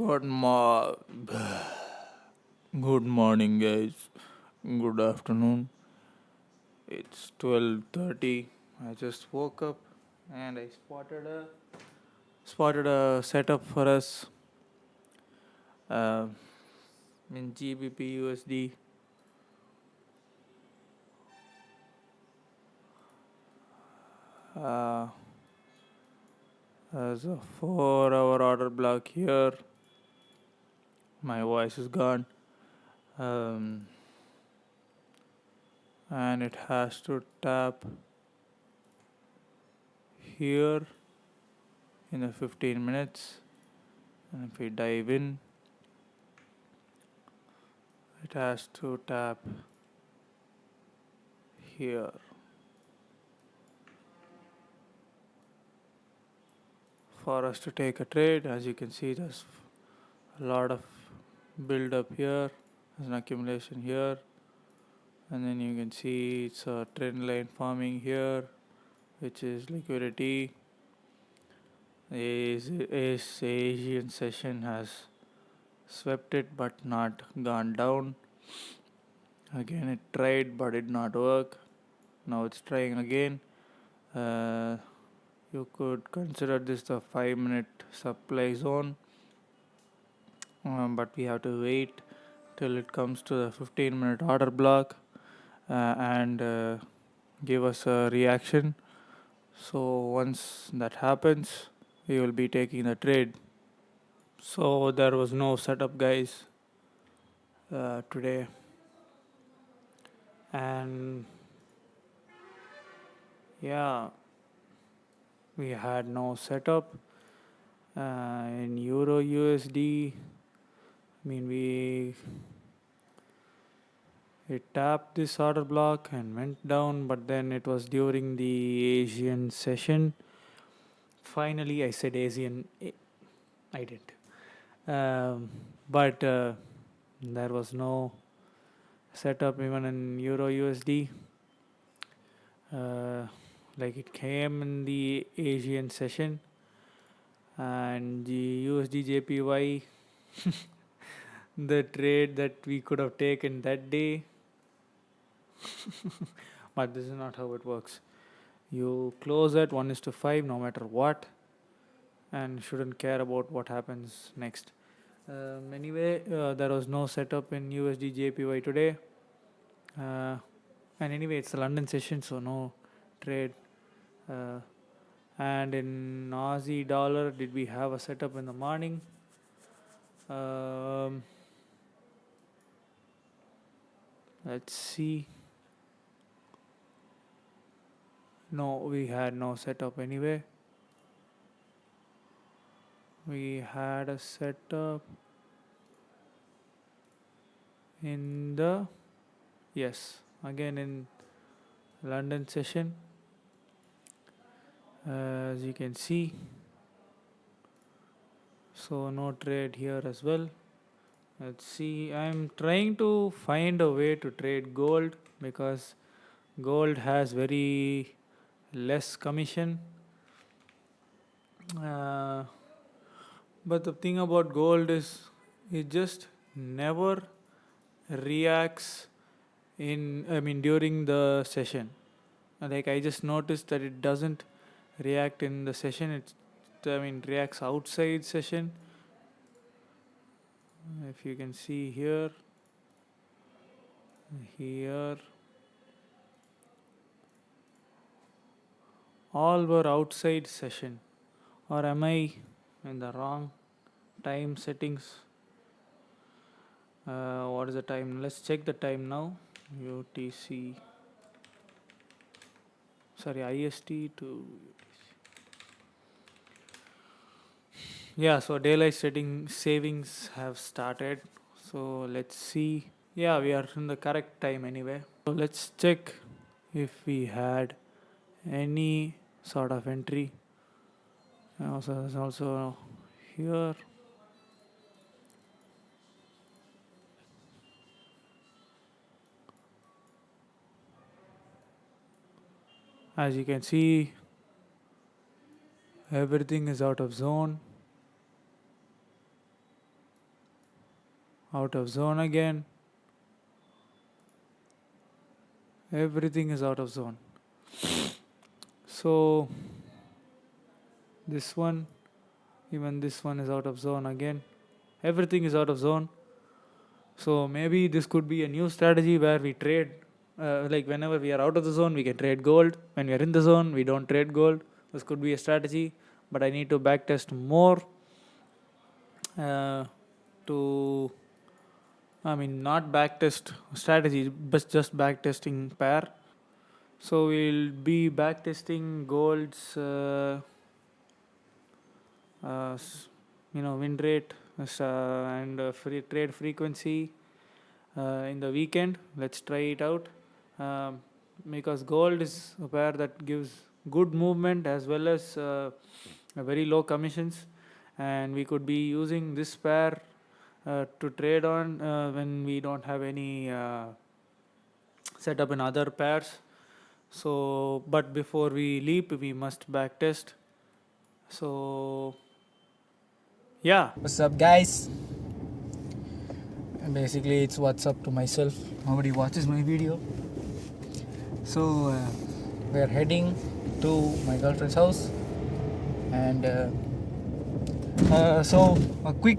Good mo- Good morning, guys. Good afternoon. It's 12:30. I just woke up and I spotted a setup for us uh, in GBP USD. Uh, as a 4-hour order block here. My voice is gone. Um, and it has to tap here in the 15 minutes. And if we dive in, it has to tap here for us to take a trade. As you can see, there's a lot of build up here, there's an accumulation here, and then you can see it's a trend line forming here, which is liquidity. This Asian session has swept it but not gone down. Again, it tried but did not work. Now it's trying again. Uh, you could consider this the 5-minute supply zone, but we have to wait till it comes to the 15-minute order block and give us a reaction. So once that happens, we will be taking the trade. So there was no setup, guys, today, and yeah, we had no setup in Euro USD. I mean, it tapped this order block and went down, but then it was during the Asian session. Finally, I said Asian. I didn't. But there was no setup even in Euro USD. Uh, like it came in the Asian session, and the USD JPY, the trade that we could have taken that day. But this is not how it works. You close at 1:5 no matter what, and shouldn't care about what happens next. Anyway, there was no setup in USD JPY today. Uh, and anyway, it's a London session, so no trade. Uh, and in Aussie dollar, did we have a setup in the morning? Um, let's see. No, we had no setup anyway. We had a setup in the, yes, again in London session. As you can see, so no trade here as well. Let's see, I'm trying to find a way to trade gold because gold has very less commission. Uh, but the thing about gold is it just never reacts during the session. Like I just noticed that it doesn't react in the session. Reacts outside session. If you can see here, all were outside session. Or am I in the wrong time settings? What is the time? Let's check the time now. UTC. Sorry, IST to. Yeah, so daylight savings have started. So let's see. Yeah, we are in the correct time anyway. So let's check if we had any sort of entry. Also, there's also here. As you can see, everything is out of zone. out of zone again. Everything is out of zone. So this one, even this one is out of zone again. Everything is out of zone. So maybe this could be a new strategy where we trade, like whenever we are out of the zone, we can trade gold. When we are in the zone, we don't trade gold. This could be a strategy, but I need to backtest more to, I mean, not backtest strategy, but just backtesting pair. So we'll be backtesting gold's, win rate and free trade frequency in the weekend. Let's try it out, because gold is a pair that gives good movement as well as a very low commissions, and we could be using this pair to trade on when we don't have any setup in other pairs. So but before we leap, we must backtest. So yeah, What's up, guys? Basically, it's what's up to myself. Nobody watches my video. So, we're heading to my girlfriend's house, and so a quick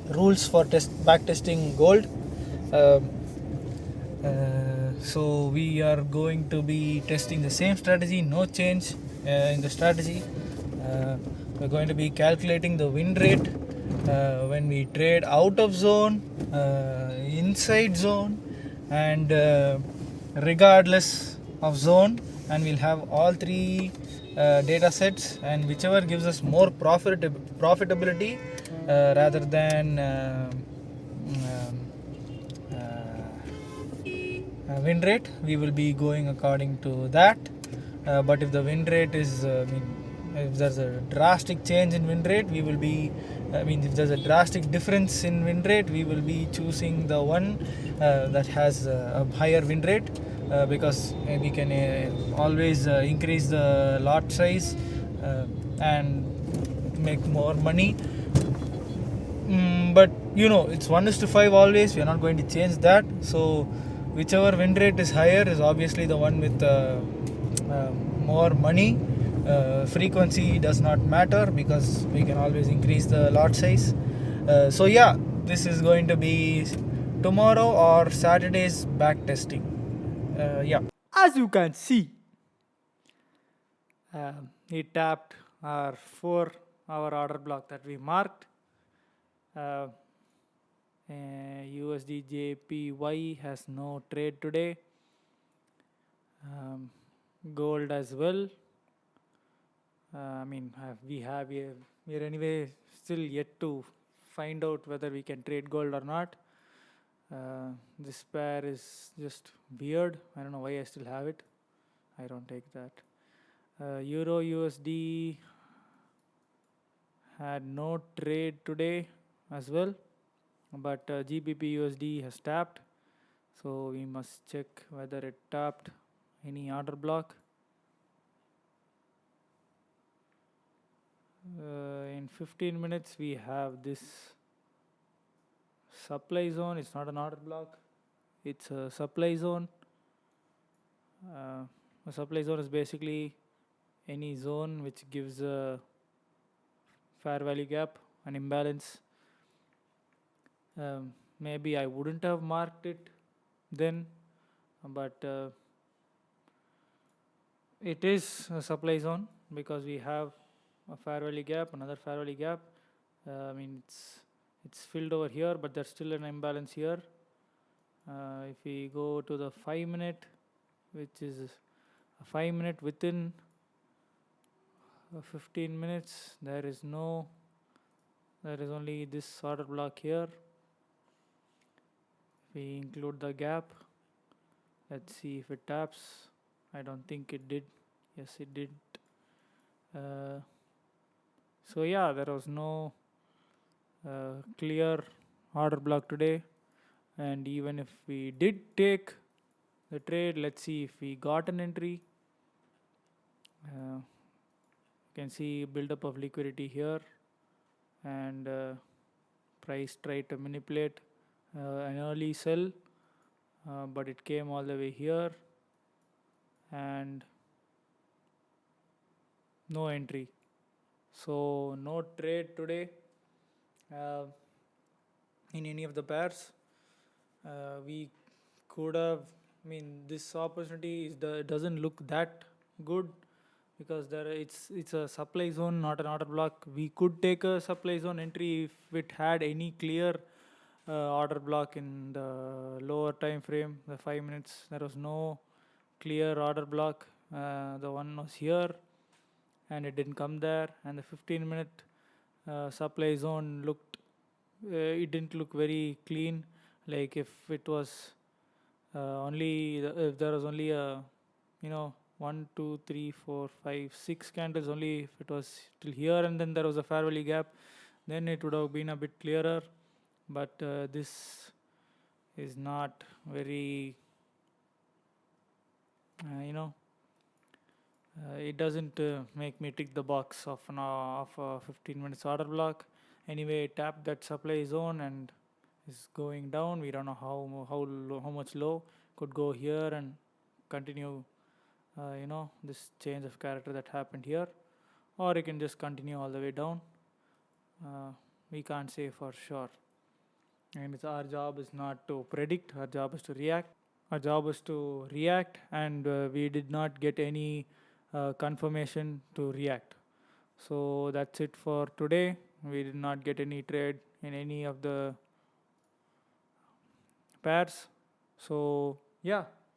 rules for back testing gold. So we are going to be testing the same strategy, no change in the strategy. We're going to be calculating the win rate when we trade out of zone, inside zone, and regardless of zone, and we'll have all three data sets, and whichever gives us more profitability rather than win rate, we will be going according to that. But if the win rate is, if there's a drastic change in win rate, we will be, if there's a drastic difference in win rate, we will be choosing the one that has a higher win rate, because we can always increase the lot size and make more money. But it's 1:5 always. We are not going to change that. So whichever win rate is higher is obviously the one with more money. Frequency does not matter because we can always increase the lot size. So yeah, this is going to be tomorrow or Saturday's back testing. Yeah, as you can see, he tapped our 4-hour order block that we marked. USD JPY has no trade today. Gold as well. We are anyway still yet to find out whether we can trade gold or not. This pair is just weird. I don't know why I still have it. I don't take that. Euro USD had no trade today as well, but GBP USD has tapped, so we must check whether it tapped any order block. In 15 minutes we have this supply zone. It's not an order block, it's a supply zone. A supply zone is basically any zone which gives a fair value gap, an imbalance. Maybe I wouldn't have marked it then, but it is a supply zone because we have a fair value gap, another fair value gap. It's filled over here, but there's still an imbalance here. If we go to the 5-minute, which is a 5-minute within 15 minutes, there is only this order block here. If we include the gap, let's see if it taps. I don't think it did. Yes, it did. So yeah, there was no clear order block today, and even if we did take the trade, let's see if we got an entry. You can see buildup of liquidity here and price tried to manipulate an early sell, but it came all the way here and no entry. So no trade today in any of the pairs. We could have, I mean, this opportunity doesn't look that good because it's a supply zone, not an order block. We could take a supply zone entry if it had any clear order block in the lower time frame, the 5 minutes. There was no clear order block. The one was here and it didn't come there, and the 15-minute supply zone it didn't look very clean. Like if it was if there was only a, 1 2 3 4 5 6 candles only, if it was till here and then there was a fair value gap, then it would have been a bit clearer. But this is not very, it doesn't make me tick the box of a 15 minutes order block. Anyway, it tapped that supply zone and is going down. We don't know how much low. Could go here and continue this change of character that happened here, or it can just continue all the way down. We can't say for sure, and our job is not to predict. Our job is to react. And we did not get any confirmation to react. So that's it for today. We did not get any trade in any of the pairs. So yeah,